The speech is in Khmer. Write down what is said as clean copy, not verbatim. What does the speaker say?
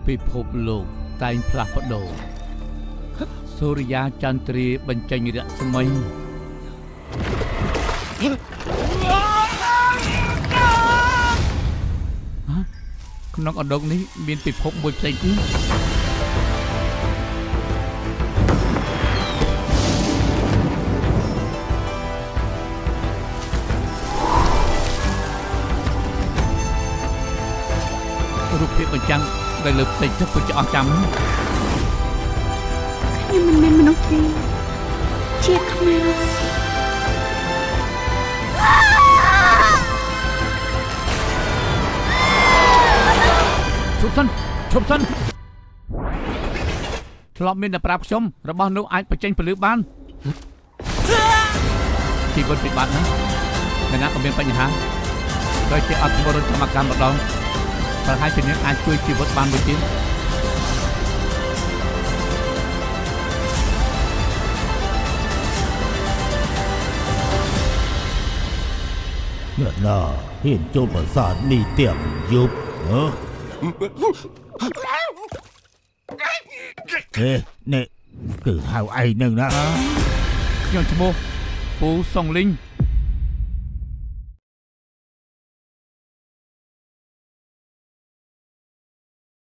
ពិភពលោកតែងផ្លាស់ប្ដូរសូរិយាចន្ទ្រាបញ្ចេញរស្មីក្នុងអណ្ដូងនេះមានពិភពមួយផ្សេងទៀតរូបភាពបញ្ចាំងដែលលើផ្ទៃទឹកពិតជាអស្ចារ្យខ្ញុំមិនមែនមនុស្សទេជាខ្មៅឈប់សិនធ្លាប់មានតែប្រាប់ខ្ញុំរបស់នោះអាចបញ្ចេញពលឺបានជីវិតពិបាកណាស់អ្នកណាក៏មានបញ្ហាដោយជាអត់ធ្វើរត់កម្មកម្មម្ដងប្រហែលជាអ្នកអាចជួយជីវិតបានមួយទៀតអ្នកណាហ៊ានចូលប្រាសាទនេះទាំងយប់នេះគឺហៅឯងនឹងណាខ្ញុំឈ្មោះពូសុងលីង